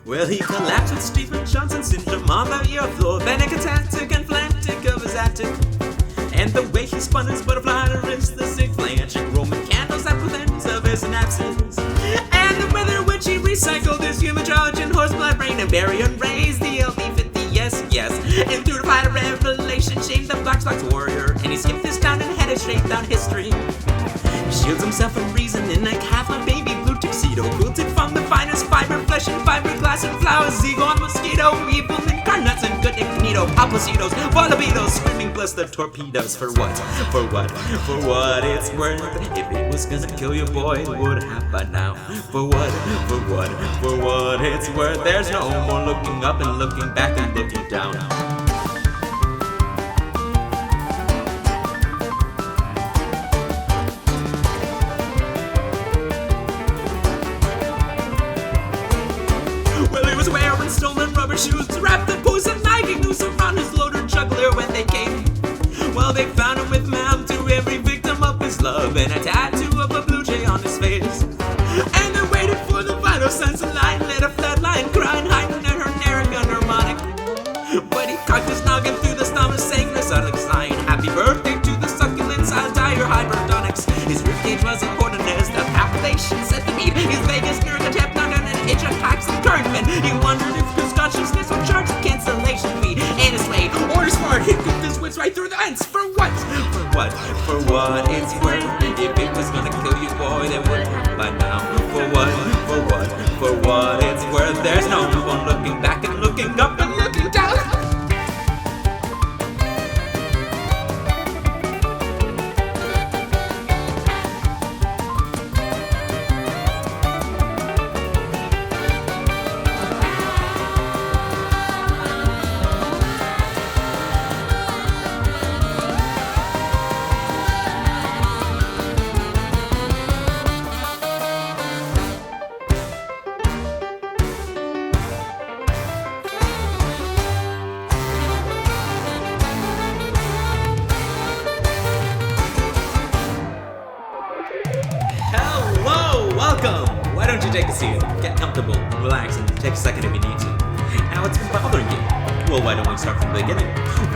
Well, he collapsed with Stephen Johnson syndrome on the airfloor, panic-attack and frantic of his attic. And the way he spun his butterfly to wrist the sick flange, Roman candles at both ends of his synapses. And the weather which he recycled his human Trojan horse blood brain and bury and raise the LD50, yes. And through the flight of revelation, changed the BlackBoxWarrior, and he skipped this town and headed straight down history. He shields himself from reason in like half a baby blue tuxedo, quilted from the finest fiber, flesh and fiberglass and flowers, eagle and mosquito, evil incarnates and good incognito, papacitos, wallabitos, screaming bless the torpedoes. For what? For what it's worth. If it was gonna kill you, boy, it would have by now. For what it's worth. There's no more looking up and looking back and looking down. Well, he was wearing stolen rubber shoes, wrapped in poison ivy noose around his loader juggler when they came. Well, they found him with ma'am to every victim of his love and a tattoo of a blue jay on his face. And they waited for the vital sense of light, let a flat line crying, hiding at her narragon harmonic. But he cocked his noggin through the stomach, sang the Sonic sign, happy birthday to the succulents, I'll die your hyperdonics. His ribcage was important as the palpitation set the beat. His vagus nerve kept on an itch attacks encouragement. He wondered if his consciousness would charge the cancellation fee. And his way, orders for it, he put his wits right through the ends. For what it's worth. If it was gonna kill you, boy, they would have by now. For what it's worth. There's no one looking back and looking up and looking down. Welcome! Why don't you take a seat, get comfortable, relax, and take a second if you need to. Now, what's been bothering you? Well, why don't we start from the beginning?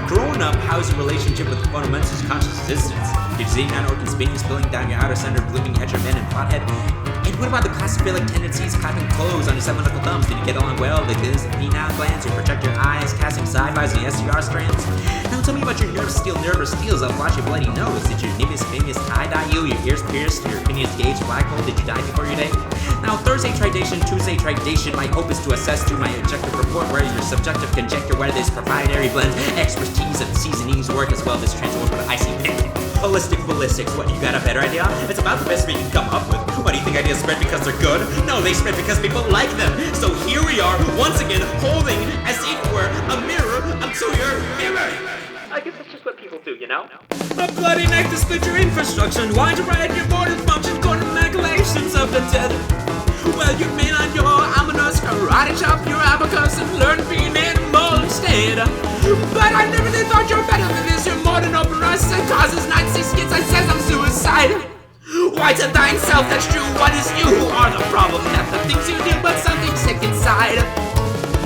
Growing up, how's your relationship with the fundamentals of conscious existence? Did you see man-organ spinning, spilling down your outer center, blooming at your men and pothead? And what about the claustrophilic tendencies, clapping clothes on your seven knuckle thumbs? Did you get along well? Like this, the penile glands, you protect your eyes, casting side-bys and SDR strands? Now tell me about your nervous steels that flash your bloody nose. Did your nimbus famous tie-dye you, your ears pierced, your opinions gauged black hole? Did you die before your day? Now Thursday tridation, Tuesday tridation, my hope is to assess through my objective report where your subjective conjecture, where this proprietary blends, expertise and seasonings work as well as transport for the icy pit. Holistic ballistics, what, you got a better idea? It's about the best we can come up with. What, do you think ideas spread because they're good? No, they spread because people like them. So here we are, once again, holding, as it were, a mirror up to your mirror. I guess that's just what people do, you know? A bloody knife to split your infrastructure and wind to ride your mortal function, corner magulations of the dead. Well, you may on your ominous karate chop your abacus and learn being animal instead. But I never did thought you're better than this. You're more than open rust that causes Nazi skits. I says I'm suicide. Why to thine self, that's true. What is you who are the problem? Not the things you do, but something sick inside.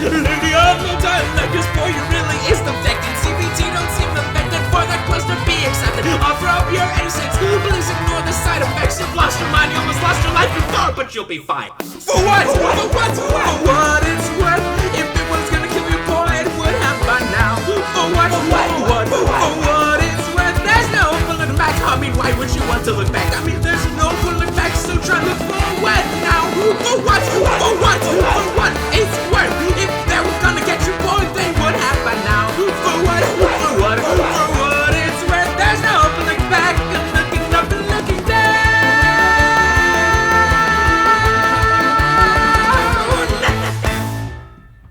Lady of no time, like this boy, you really is defected. CBT don't seem affected for that cluster be accepted. Offer up your innocence, please ignore the side effects. You've lost your mind, you almost lost your life before, but you'll be fine. For what? For what it's worth. If it was gonna kill you, boy, it would have by now. For what it's worth. There's no pulling back. I mean, why would you want to look back? I mean, there's no pulling back, so try to look forward now. For what it's worth. If they were gonna get you, boy, they would have by now. For what it's worth. There's no pulling back. I'm looking up and looking down.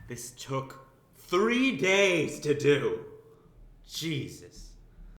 This took 3 days to do. Jesus.